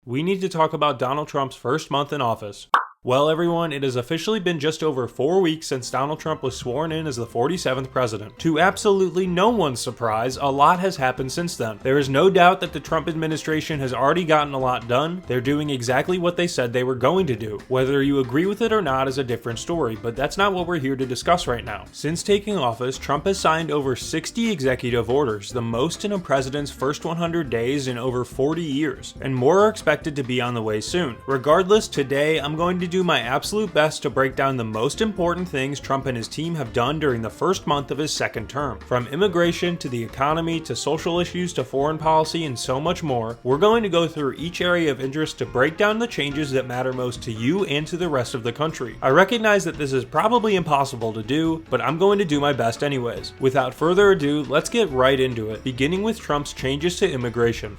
we need to talk about Donald Trump's first month in office. Well everyone, it has officially been just over 4 weeks since Donald Trump was sworn in as the 47th president. To absolutely no one's surprise, a lot has happened since then. There is no doubt that the Trump administration has already gotten a lot done. They're doing exactly what they said they were going to do. Whether you agree with it or not is a different story, but that's not what we're here to discuss right now. Since taking office, Trump has signed over 60 executive orders, the most in a president's first 100 days in over 40 years, and more are expected to be on the way soon. Regardless, today I'm going to do my absolute best to break down the most important things Trump and his team have done during the first month of his second term. From immigration to the economy to social issues to foreign policy and so much more, we're going to go through each area of interest to break down the changes that matter most to you and to the rest of the country. I recognize that this is probably impossible to do, but I'm going to do my best anyways. Without further ado, let's get right into it, beginning with Trump's changes to immigration.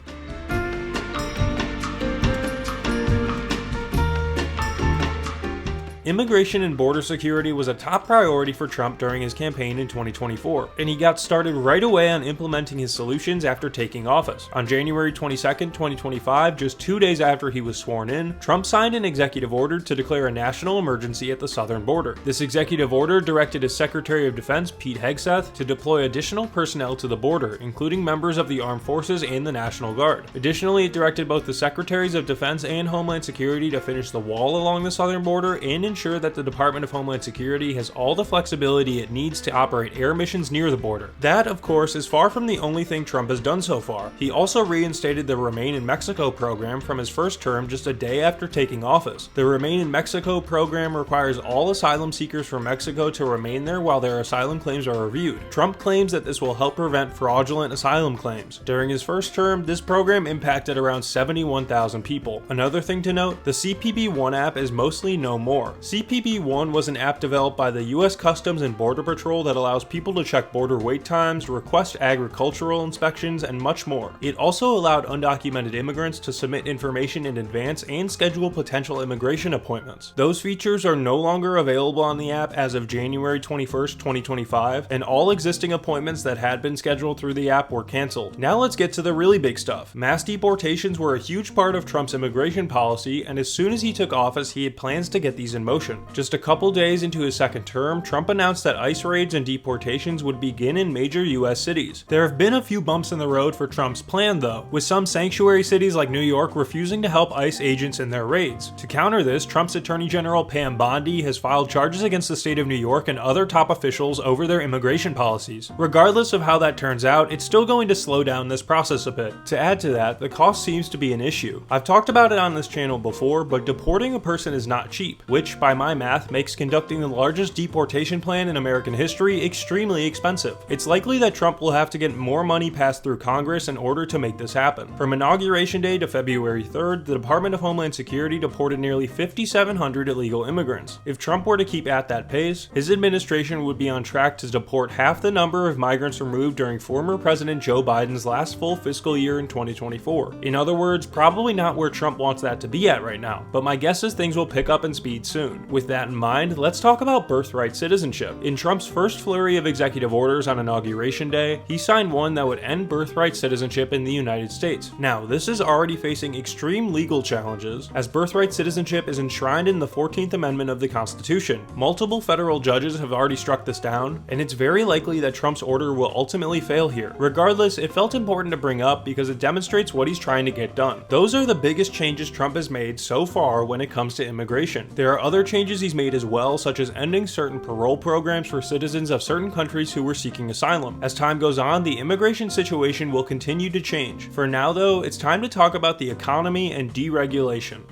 Immigration and border security was a top priority for Trump during his campaign in 2024, and he got started right away on implementing his solutions after taking office. On January 22, 2025, just 2 days after he was sworn in, Trump signed an executive order to declare a national emergency at the southern border. This executive order directed his Secretary of Defense, Pete Hegseth, to deploy additional personnel to the border, including members of the armed forces and the National Guard. Additionally, it directed both the Secretaries of Defense and Homeland Security to finish the wall along the southern border and ensure that the Department of Homeland Security has all the flexibility it needs to operate air missions near the border. That, of course, is far from the only thing Trump has done so far. He also reinstated the Remain in Mexico program from his first term just a day after taking office. The Remain in Mexico program requires all asylum seekers from Mexico to remain there while their asylum claims are reviewed. Trump claims that this will help prevent fraudulent asylum claims. During his first term, this program impacted around 71,000 people. Another thing to note, the CPB-1 app is mostly no more. CPB-1 was an app developed by the U.S. Customs and Border Patrol that allows people to check border wait times, request agricultural inspections, and much more. It also allowed undocumented immigrants to submit information in advance and schedule potential immigration appointments. Those features are no longer available on the app as of January 21st, 2025, and all existing appointments that had been scheduled through the app were canceled. Now let's get to the really big stuff. Mass deportations were a huge part of Trump's immigration policy, and as soon as he took office, he had plans to get these in motion. Just a couple days into his second term, Trump announced that ICE raids and deportations would begin in major US cities. There have been a few bumps in the road for Trump's plan though, with some sanctuary cities like New York refusing to help ICE agents in their raids. To counter this, Trump's Attorney General Pam Bondi has filed charges against the state of New York and other top officials over their immigration policies. Regardless of how that turns out, it's still going to slow down this process a bit. To add to that, the cost seems to be an issue. I've talked about it on this channel before, but deporting a person is not cheap, which by my math makes conducting the largest deportation plan in American history extremely expensive. It's likely that Trump will have to get more money passed through Congress in order to make this happen. From Inauguration Day to February 3rd, the Department of Homeland Security deported nearly 5,700 illegal immigrants. If Trump were to keep at that pace, his administration would be on track to deport half the number of migrants removed during former President Joe Biden's last full fiscal year in 2024. In other words, probably not where Trump wants that to be at right now, but my guess is things will pick up in speed soon. With that in mind, let's talk about birthright citizenship. In Trump's first flurry of executive orders on Inauguration Day, he signed one that would end birthright citizenship in the United States. Now, this is already facing extreme legal challenges, as birthright citizenship is enshrined in the 14th Amendment of the Constitution. Multiple federal judges have already struck this down, and it's very likely that Trump's order will ultimately fail here. Regardless, it felt important to bring up because it demonstrates what he's trying to get done. Those are the biggest changes Trump has made so far when it comes to immigration. There are other changes he's made as well, such as ending certain parole programs for citizens of certain countries who were seeking asylum. As time goes on, the immigration situation will continue to change. For now though, it's time to talk about the economy and deregulation.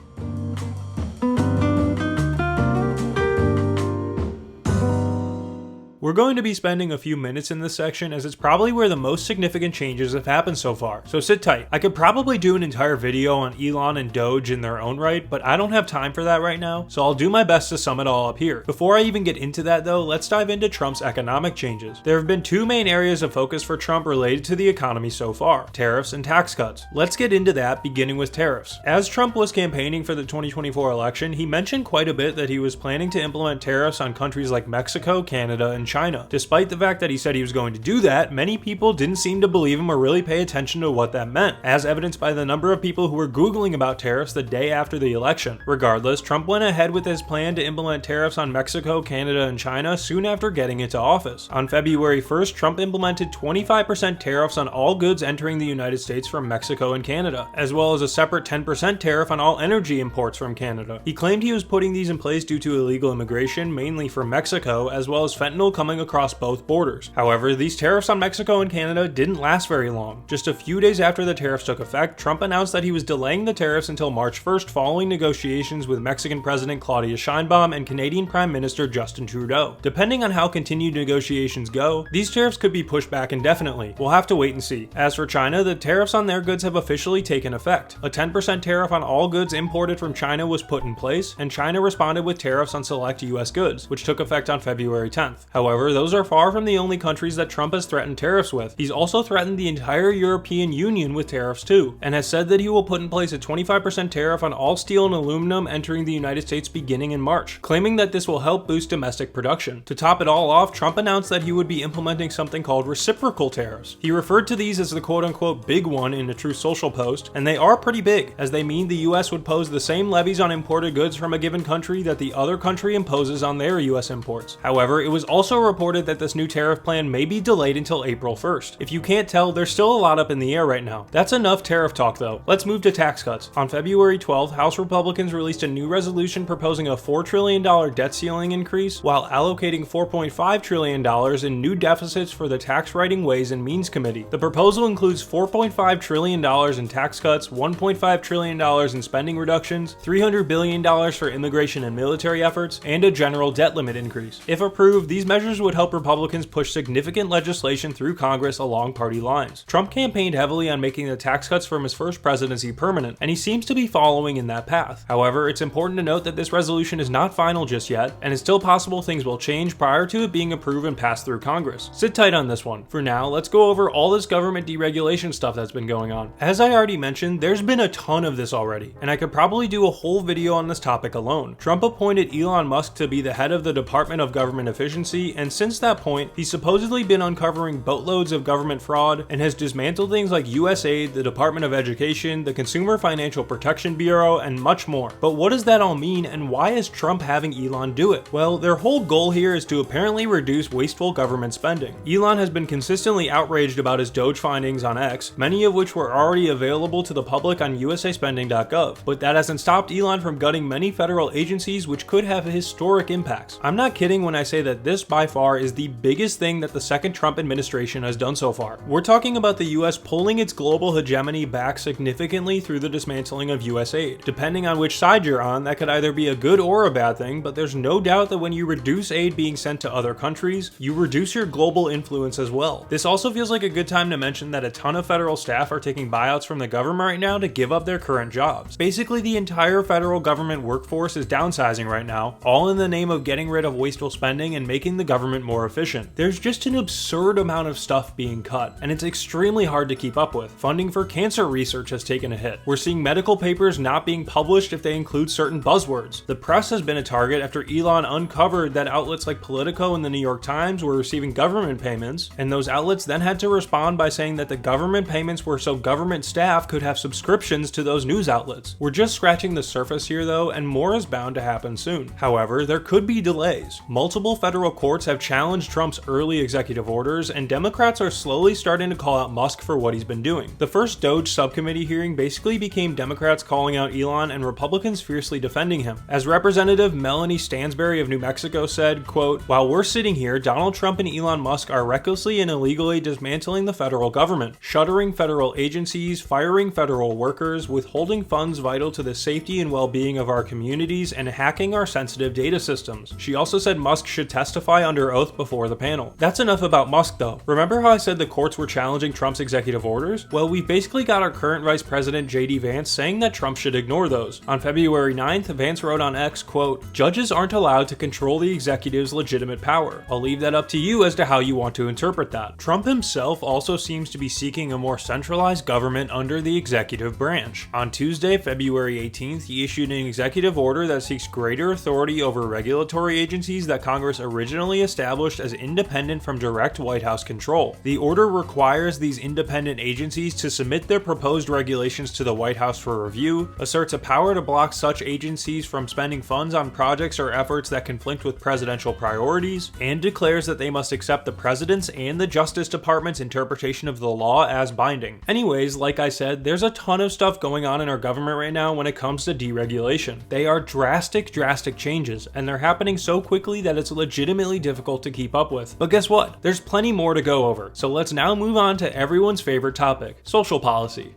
We're going to be spending a few minutes in this section as it's probably where the most significant changes have happened so far, so sit tight. I could probably do an entire video on Elon and DOGE in their own right, but I don't have time for that right now, so I'll do my best to sum it all up here. Before I even get into that though, let's dive into Trump's economic changes. There have been two main areas of focus for Trump related to the economy so far: tariffs and tax cuts. Let's get into that, beginning with tariffs. As Trump was campaigning for the 2024 election, he mentioned quite a bit that he was planning to implement tariffs on countries like Mexico, Canada, and China. China. Despite the fact that he said he was going to do that, many people didn't seem to believe him or really pay attention to what that meant, as evidenced by the number of people who were Googling about tariffs the day after the election. Regardless, Trump went ahead with his plan to implement tariffs on Mexico, Canada, and China soon after getting into office. On February 1st, Trump implemented 25% tariffs on all goods entering the United States from Mexico and Canada, as well as a separate 10% tariff on all energy imports from Canada. He claimed he was putting these in place due to illegal immigration, mainly from Mexico, as well as fentanyl coming across both borders. However, these tariffs on Mexico and Canada didn't last very long. Just a few days after the tariffs took effect, Trump announced that he was delaying the tariffs until March 1st following negotiations with Mexican President Claudia Sheinbaum and Canadian Prime Minister Justin Trudeau. Depending on how continued negotiations go, these tariffs could be pushed back indefinitely. We'll have to wait and see. As for China, the tariffs on their goods have officially taken effect. A 10% tariff on all goods imported from China was put in place, and China responded with tariffs on select US goods, which took effect on February 10th. However, those are far from the only countries that Trump has threatened tariffs with. He's also threatened the entire European Union with tariffs too, and has said that he will put in place a 25% tariff on all steel and aluminum entering the United States beginning in March, claiming that this will help boost domestic production. To top it all off, Trump announced that he would be implementing something called reciprocal tariffs. He referred to these as the quote-unquote big one in a Truth Social post, and they are pretty big, as they mean the US would pose the same levies on imported goods from a given country that the other country imposes on their US imports. However, it was also reported that this new tariff plan may be delayed until April 1st. If you can't tell, there's still a lot up in the air right now. That's enough tariff talk though. Let's move to tax cuts. On February 12th, House Republicans released a new resolution proposing a $4 trillion debt ceiling increase while allocating $4.5 trillion in new deficits for the Tax Writing Ways and Means Committee. The proposal includes $4.5 trillion in tax cuts, $1.5 trillion in spending reductions, $300 billion for immigration and military efforts, and a general debt limit increase. If approved, these measures would help Republicans push significant legislation through Congress along party lines. Trump campaigned heavily on making the tax cuts from his first presidency permanent, and he seems to be following in that path. However, it's important to note that this resolution is not final just yet, and it's still possible things will change prior to it being approved and passed through Congress. Sit tight on this one. For now, let's go over all this government deregulation stuff that's been going on. As I already mentioned, there's been a ton of this already, and I could probably do a whole video on this topic alone. Trump appointed Elon Musk to be the head of the Department of Government Efficiency, and since that point, he's supposedly been uncovering boatloads of government fraud and has dismantled things like USAID, the Department of Education, the Consumer Financial Protection Bureau, and much more. But what does that all mean, and why is Trump having Elon do it? Well, their whole goal here is to apparently reduce wasteful government spending. Elon has been consistently outraged about his DOGE findings on X, many of which were already available to the public on usaspending.gov, but that hasn't stopped Elon from gutting many federal agencies, which could have historic impacts. I'm not kidding when I say that this by far is the biggest thing that the second Trump administration has done so far. We're talking about the US pulling its global hegemony back significantly through the dismantling of USAID. Depending on which side you're on, that could either be a good or a bad thing, but there's no doubt that when you reduce aid being sent to other countries, you reduce your global influence as well. This also feels like a good time to mention that a ton of federal staff are taking buyouts from the government right now to give up their current jobs. Basically, the entire federal government workforce is downsizing right now, all in the name of getting rid of wasteful spending and making the government more efficient. There's just an absurd amount of stuff being cut, and it's extremely hard to keep up with. Funding for cancer research has taken a hit. We're seeing medical papers not being published if they include certain buzzwords. The press has been a target after Elon uncovered that outlets like Politico and the New York Times were receiving government payments, and those outlets then had to respond by saying that the government payments were so government staff could have subscriptions to those news outlets. We're just scratching the surface here though, and more is bound to happen soon. However, there could be delays. Multiple federal courts have challenged Trump's early executive orders, and Democrats are slowly starting to call out Musk for what he's been doing. The first DOGE subcommittee hearing basically became Democrats calling out Elon and Republicans fiercely defending him. As Representative Melanie Stansbury of New Mexico said, quote, "While we're sitting here, Donald Trump and Elon Musk are recklessly and illegally dismantling the federal government, shuttering federal agencies, firing federal workers, withholding funds vital to the safety and well-being of our communities, and hacking our sensitive data systems." She also said Musk should testify under oath before the panel. That's enough about Musk though. Remember how I said the courts were challenging Trump's executive orders? Well, we've basically got our current Vice President JD Vance saying that Trump should ignore those. On February 9th, Vance wrote on X, quote, "Judges aren't allowed to control the executive's legitimate power. I'll leave that up to you as to how you want to interpret that." Trump himself also seems to be seeking a more centralized government under the executive branch. On Tuesday, February 18th, he issued an executive order that seeks greater authority over regulatory agencies that Congress originally formally established as independent from direct White House control. The order requires these independent agencies to submit their proposed regulations to the White House for review, asserts a power to block such agencies from spending funds on projects or efforts that conflict with presidential priorities, and declares that they must accept the President's and the Justice Department's interpretation of the law as binding. Anyways, like I said, there's a ton of stuff going on in our government right now when it comes to deregulation. They are drastic changes, and they're happening so quickly that it's legitimately difficult to keep up with. But guess what? There's plenty more to go over. So let's now move on to everyone's favorite topic, social policy.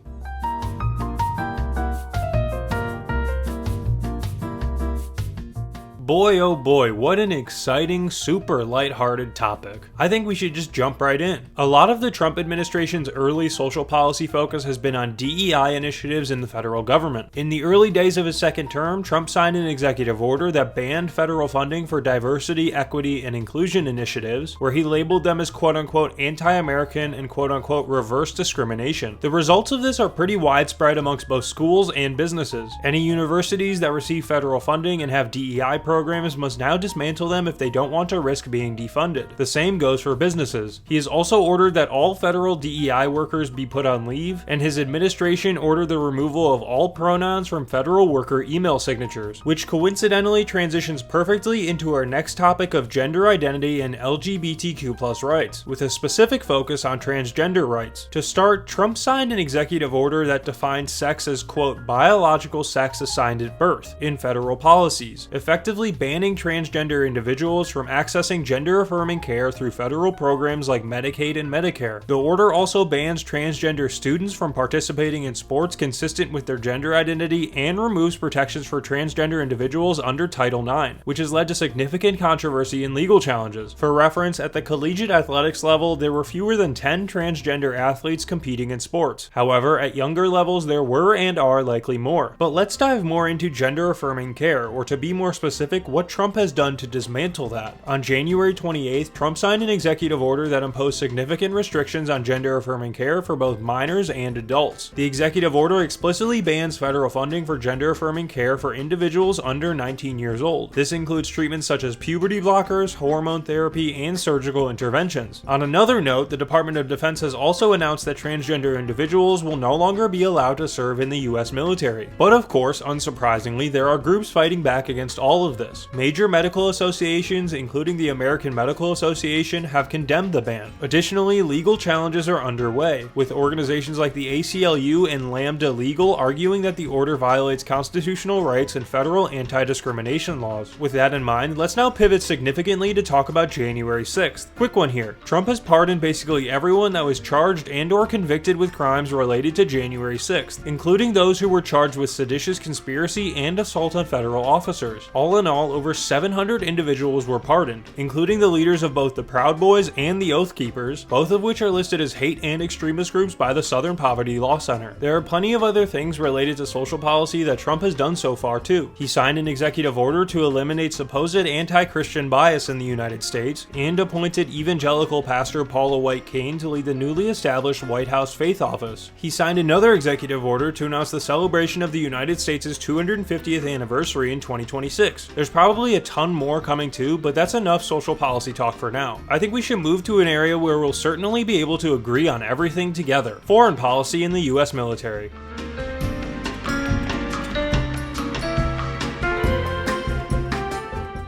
Boy, oh boy, what an exciting, super lighthearted topic. I think we should just jump right in. A lot of the Trump administration's early social policy focus has been on DEI initiatives in the federal government. In the early days of his second term, Trump signed an executive order that banned federal funding for diversity, equity, and inclusion initiatives, where he labeled them as quote-unquote anti-American and quote-unquote reverse discrimination. The results of this are pretty widespread amongst both schools and businesses. Any universities that receive federal funding and have DEI programs must now dismantle them if they don't want to risk being defunded. The same goes for businesses. He has also ordered that all federal DEI workers be put on leave, and his administration ordered the removal of all pronouns from federal worker email signatures, which coincidentally transitions perfectly into our next topic of gender identity and LGBTQ+ rights, with a specific focus on transgender rights. To start, Trump signed an executive order that defines sex as quote biological sex assigned at birth in federal policies, effectively banning transgender individuals from accessing gender-affirming care through federal programs like Medicaid and Medicare. The order also bans transgender students from participating in sports consistent with their gender identity and removes protections for transgender individuals under Title IX, which has led to significant controversy and legal challenges. For reference, at the collegiate athletics level, there were fewer than 10 transgender athletes competing in sports. However, at younger levels, there were and are likely more. But let's dive more into gender-affirming care, or to be more specific, what Trump has done to dismantle that. On January 28th, Trump signed an executive order that imposed significant restrictions on gender-affirming care for both minors and adults. The executive order explicitly bans federal funding for gender-affirming care for individuals under 19 years old. This includes treatments such as puberty blockers, hormone therapy, and surgical interventions. On another note, the Department of Defense has also announced that transgender individuals will no longer be allowed to serve in the US military. But of course, unsurprisingly, there are groups fighting back against all of this. Major medical associations, including the American Medical Association, have condemned the ban. Additionally, legal challenges are underway, with organizations like the ACLU and Lambda Legal arguing that the order violates constitutional rights and federal anti-discrimination laws. With that in mind, let's now pivot significantly to talk about January 6th. Quick one here. Trump has pardoned basically everyone that was charged and/or convicted with crimes related to January 6th, including those who were charged with seditious conspiracy and assault on federal officers. All in all, over 700 individuals were pardoned, including the leaders of both the Proud Boys and the Oath Keepers, both of which are listed as hate and extremist groups by the Southern Poverty Law Center. There are plenty of other things related to social policy that Trump has done so far too. He signed an executive order to eliminate supposed anti-Christian bias in the United States, and appointed evangelical pastor Paula White Cain to lead the newly established White House Faith Office. He signed another executive order to announce the celebration of the United States' 250th anniversary in 2026. There's probably a ton more coming too, but that's enough social policy talk for now. I think we should move to an area where we'll certainly be able to agree on everything together: foreign policy in the US military.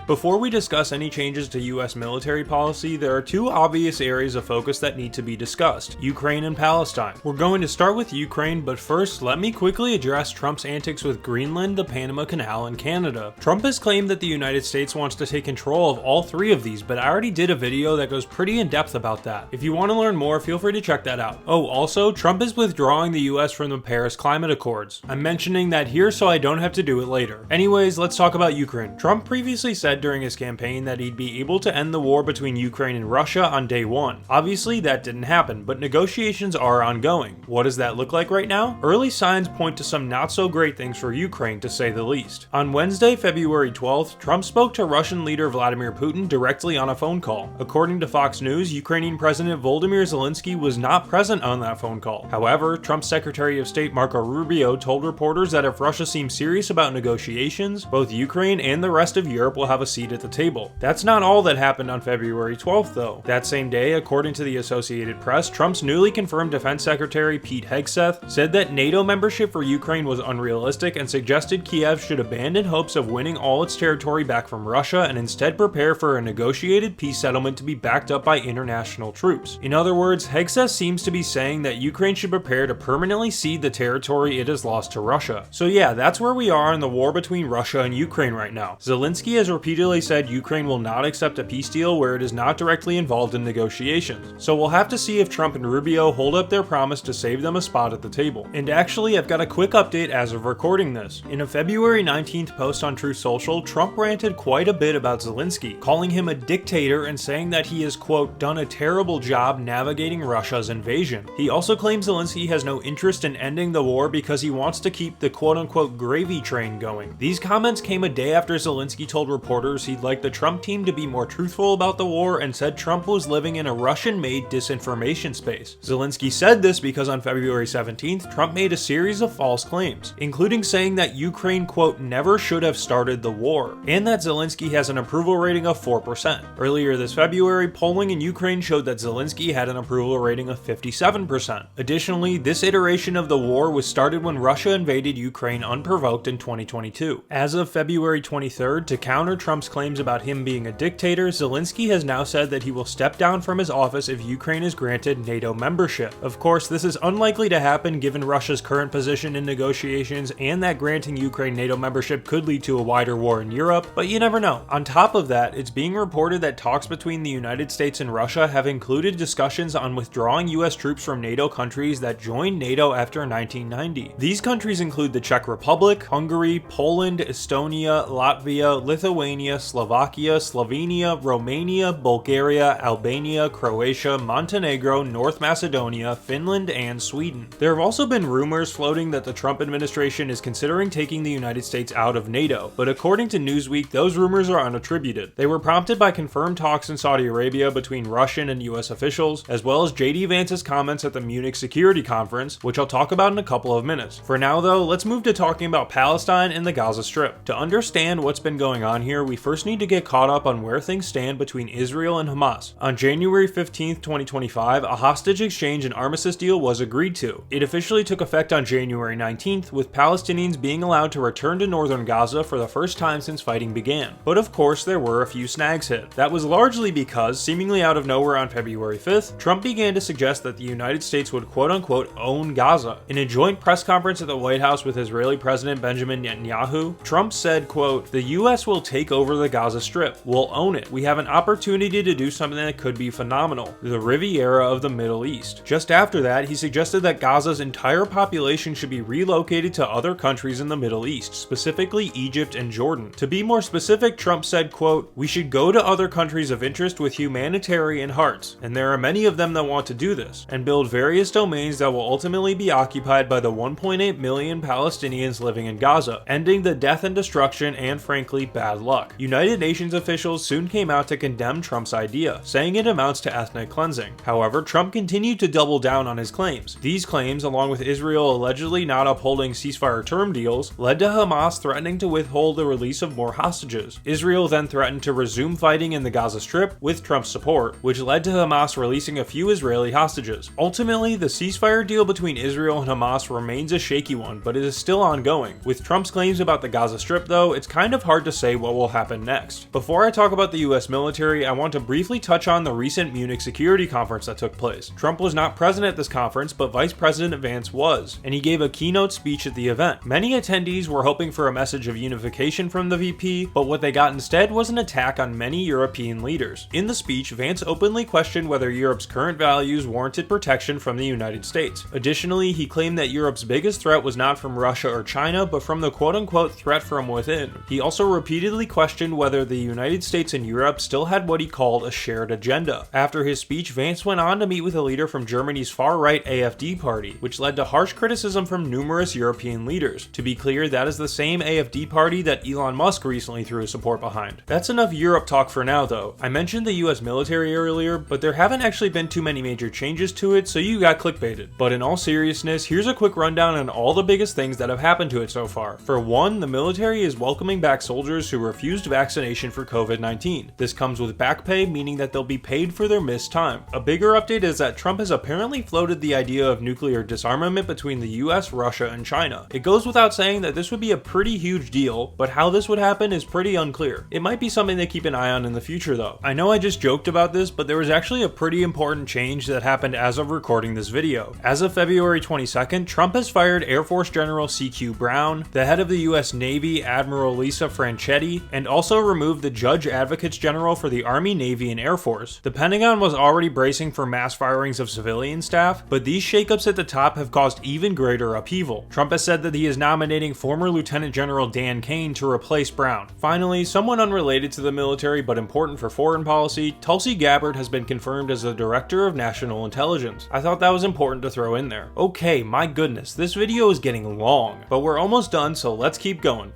Before we discuss any changes to US military policy, there are two obvious areas of focus that need to be discussed: Ukraine and Palestine. We're going to start with Ukraine, but first, let me quickly address Trump's antics with Greenland, the Panama Canal, and Canada. Trump has claimed that the United States wants to take control of all three of these, but I already did a video that goes pretty in depth about that. If you want to learn more, feel free to check that out. Oh, also, Trump is withdrawing the US from the Paris Climate Accords. I'm mentioning that here so I don't have to do it later. Anyways, let's talk about Ukraine. Trump previously said during his campaign that he'd be able to end the war between Ukraine and Russia on day one. Obviously, that didn't happen, but negotiations are ongoing. What does that look like right now? Early signs point to some not so great things for Ukraine, to say the least. On Wednesday, February 12th, Trump spoke to Russian leader Vladimir Putin directly on a phone call. According to Fox News, Ukrainian President Volodymyr Zelensky was not present on that phone call. However, Trump's Secretary of State Marco Rubio told reporters that if Russia seems serious about negotiations, both Ukraine and the rest of Europe will have a seat at the table. That's not all that happened on February 12th though. That same day, according to the Associated Press, Trump's newly confirmed Defense Secretary Pete Hegseth said that NATO membership for Ukraine was unrealistic and suggested Kiev should abandon hopes of winning all its territory back from Russia and instead prepare for a negotiated peace settlement to be backed up by international troops. In other words, Hegseth seems to be saying that Ukraine should prepare to permanently cede the territory it has lost to Russia. So yeah, that's where we are in the war between Russia and Ukraine right now. Zelensky has repeatedly said Ukraine will not accept a peace deal where it is not directly involved in negotiations. So we'll have to see if Trump and Rubio hold up their promise to save them a spot at the table. And actually, I've got a quick update as of recording this. In a February 19th post on Truth Social, Trump ranted quite a bit about Zelensky, calling him a dictator and saying that he has, quote, done a terrible job navigating Russia's invasion. He also claims Zelensky has no interest in ending the war because he wants to keep the quote-unquote gravy train going. These comments came a day after Zelensky told reporters he'd like the Trump team to be more truthful about the war and said Trump was living in a Russian-made disinformation space. Zelensky said this because on February 17th, Trump made a series of false claims, including saying that Ukraine, quote, never should have started the war, and that Zelensky has an approval rating of 4%. Earlier this February, polling in Ukraine showed that Zelensky had an approval rating of 57%. Additionally, this iteration of the war was started when Russia invaded Ukraine unprovoked in 2022. As of February 23rd, to counter Trump's claims about him being a dictator, Zelensky has now said that he will step down from his office if Ukraine is granted NATO membership. Of course, this is unlikely to happen given Russia's current position in negotiations and that granting Ukraine NATO membership could lead to a wider war in Europe, but you never know. On top of that, it's being reported that talks between the United States and Russia have included discussions on withdrawing US troops from NATO countries that joined NATO after 1990. These countries include the Czech Republic, Hungary, Poland, Estonia, Latvia, Lithuania, Slovakia, Slovenia, Romania, Bulgaria, Albania, Croatia, Montenegro, North Macedonia, Finland, and Sweden. There have also been rumors floating that the Trump administration is considering taking the United States out of NATO, but according to Newsweek, those rumors are unattributed. They were prompted by confirmed talks in Saudi Arabia between Russian and US officials, as well as JD Vance's comments at the Munich Security Conference, which I'll talk about in a couple of minutes. For now though, let's move to talking about Palestine and the Gaza Strip. To understand what's been going on here, we first need to get caught up on where things stand between Israel and Hamas. On January 15th, 2025, a hostage exchange and armistice deal was agreed to. It officially took effect on January 19th, with Palestinians being allowed to return to northern Gaza for the first time since fighting began. But of course, there were a few snags hit. That was largely because, seemingly out of nowhere on February 5th, Trump began to suggest that the United States would quote-unquote own Gaza. In a joint press conference at the White House with Israeli President Benjamin Netanyahu, Trump said, quote, "The US will take over the Gaza Strip. We'll own it. We have an opportunity to do something that could be phenomenal. The Riviera of the Middle East." Just after that, he suggested that Gaza's entire population should be relocated to other countries in the Middle East, specifically Egypt and Jordan. To be more specific, Trump said, quote, "We should go to other countries of interest with humanitarian hearts, and there are many of them that want to do this, and build various domains that will ultimately be occupied by the 1.8 million Palestinians living in Gaza, ending the death and destruction and, frankly, bad luck." United Nations officials soon came out to condemn Trump's idea, saying it amounts to ethnic cleansing. However, Trump continued to double down on his claims. These claims, along with Israel allegedly not upholding ceasefire term deals, led to Hamas threatening to withhold the release of more hostages. Israel then threatened to resume fighting in the Gaza Strip with Trump's support, which led to Hamas releasing a few Israeli hostages. Ultimately, the ceasefire deal between Israel and Hamas remains a shaky one, but it is still ongoing. With Trump's claims about the Gaza Strip though, it's kind of hard to say what will happen next. Before I talk about the US military, I want to briefly touch on the recent Munich Security Conference that took place. Trump was not present at this conference, but Vice President Vance was, and he gave a keynote speech at the event. Many attendees were hoping for a message of unification from the VP, but what they got instead was an attack on many European leaders. In the speech, Vance openly questioned whether Europe's current values warranted protection from the United States. Additionally, he claimed that Europe's biggest threat was not from Russia or China, but from the quote-unquote threat from within. He also repeatedly questioned whether the United States and Europe still had what he called a shared agenda. After his speech, Vance went on to meet with a leader from Germany's far-right AfD party, which led to harsh criticism from numerous European leaders. To be clear, that is the same AfD party that Elon Musk recently threw his support behind. That's enough Europe talk for now though. I mentioned the US military earlier, but there haven't actually been too many major changes to it, so you got clickbaited. But in all seriousness, here's a quick rundown on all the biggest things that have happened to it so far. For one, the military is welcoming back soldiers who refused refused vaccination for COVID-19. This comes with back pay, meaning that they'll be paid for their missed time. A bigger update is that Trump has apparently floated the idea of nuclear disarmament between the US, Russia, and China. It goes without saying that this would be a pretty huge deal, but how this would happen is pretty unclear. It might be something to keep an eye on in the future though. I know I just joked about this, but there was actually a pretty important change that happened as of recording this video. As of February 22nd, Trump has fired Air Force General C.Q. Brown, the head of the US Navy, Admiral Lisa Franchetti, and also removed the Judge Advocates General for the Army, Navy, and Air Force. The Pentagon was already bracing for mass firings of civilian staff, but these shakeups at the top have caused even greater upheaval. Trump has said that he is nominating former Lieutenant General Dan Kane to replace Brown. Finally, someone unrelated to the military but important for foreign policy, Tulsi Gabbard has been confirmed as the Director of National Intelligence. I thought that was important to throw in there. Okay, my goodness, this video is getting long, but we're almost done, so let's keep going.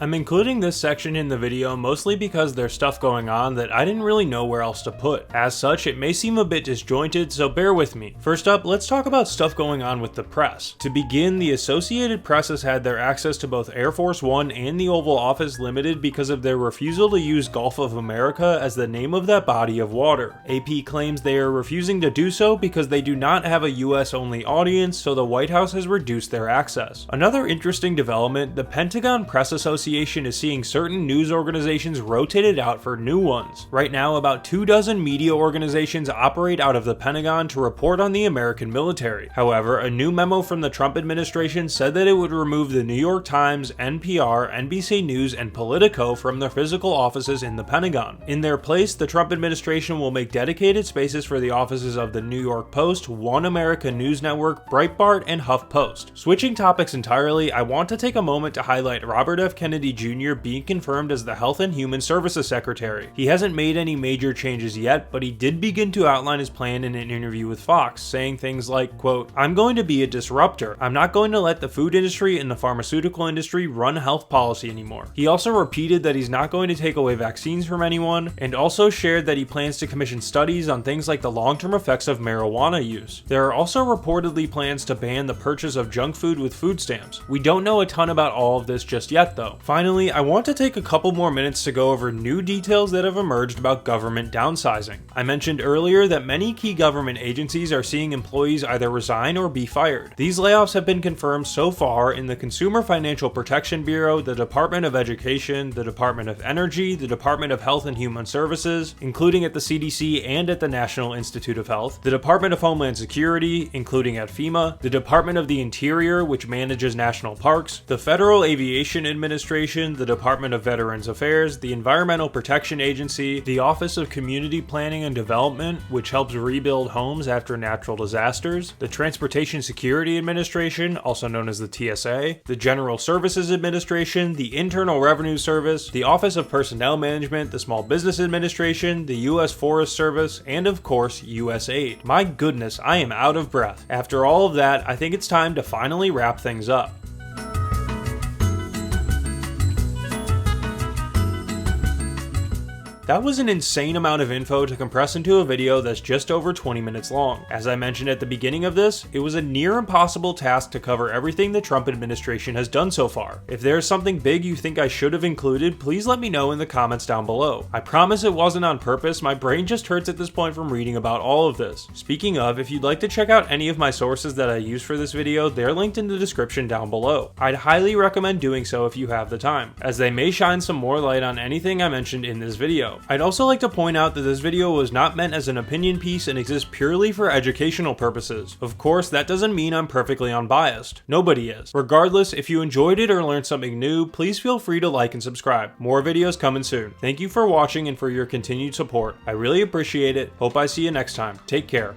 I'm including this section in the video mostly because there's stuff going on that I didn't really know where else to put. As such, it may seem a bit disjointed, so bear with me. First up, let's talk about stuff going on with the press. To begin, the Associated Press has had their access to both Air Force One and the Oval Office limited because of their refusal to use Gulf of America as the name of that body of water. AP claims they are refusing to do so because they do not have a US-only audience, so the White House has reduced their access. Another interesting development, the Pentagon Press Association is seeing certain news organizations rotated out for new ones. Right now, about 24 media organizations operate out of the Pentagon to report on the American military. However, a new memo from the Trump administration said that it would remove the New York Times, NPR, NBC News, and Politico from their physical offices in the Pentagon. In their place, the Trump administration will make dedicated spaces for the offices of the New York Post, One America News Network, Breitbart, and HuffPost. Switching topics entirely, I want to take a moment to highlight Robert F. Kennedy Jr. being confirmed as the Health and Human Services Secretary. He hasn't made any major changes yet, but he did begin to outline his plan in an interview with Fox, saying things like, quote, "I'm going to be a disruptor. I'm not going to let the food industry and the pharmaceutical industry run health policy anymore." He also repeated that he's not going to take away vaccines from anyone, and also shared that he plans to commission studies on things like the long-term effects of marijuana use. There are also reportedly plans to ban the purchase of junk food with food stamps. We don't know a ton about all of this just yet though. Finally, I want to take a couple more minutes to go over new details that have emerged about government downsizing. I mentioned earlier that many key government agencies are seeing employees either resign or be fired. These layoffs have been confirmed so far in the Consumer Financial Protection Bureau, the Department of Education, the Department of Energy, the Department of Health and Human Services, including at the CDC and at the National Institute of Health, the Department of Homeland Security, including at FEMA, the Department of the Interior, which manages national parks, the Federal Aviation Administration, the Department of Veterans Affairs, the Environmental Protection Agency, the Office of Community Planning and Development, which helps rebuild homes after natural disasters, the Transportation Security Administration, also known as the TSA, the General Services Administration, the Internal Revenue Service, the Office of Personnel Management, the Small Business Administration, the U.S. Forest Service, and of course, USAID. My goodness, I am out of breath. After all of that, I think it's time to finally wrap things up. That was an insane amount of info to compress into a video that's just over 20 minutes long. As I mentioned at the beginning of this, it was a near impossible task to cover everything the Trump administration has done so far. If there's something big you think I should have included, please let me know in the comments down below. I promise it wasn't on purpose, my brain just hurts at this point from reading about all of this. Speaking of, if you'd like to check out any of my sources that I used for this video, they're linked in the description down below. I'd highly recommend doing so if you have the time, as they may shine some more light on anything I mentioned in this video. I'd also like to point out that this video was not meant as an opinion piece and exists purely for educational purposes. Of course, that doesn't mean I'm perfectly unbiased. Nobody is. Regardless, if you enjoyed it or learned something new, please feel free to like and subscribe. More videos coming soon. Thank you for watching and for your continued support. I really appreciate it. Hope I see you next time. Take care.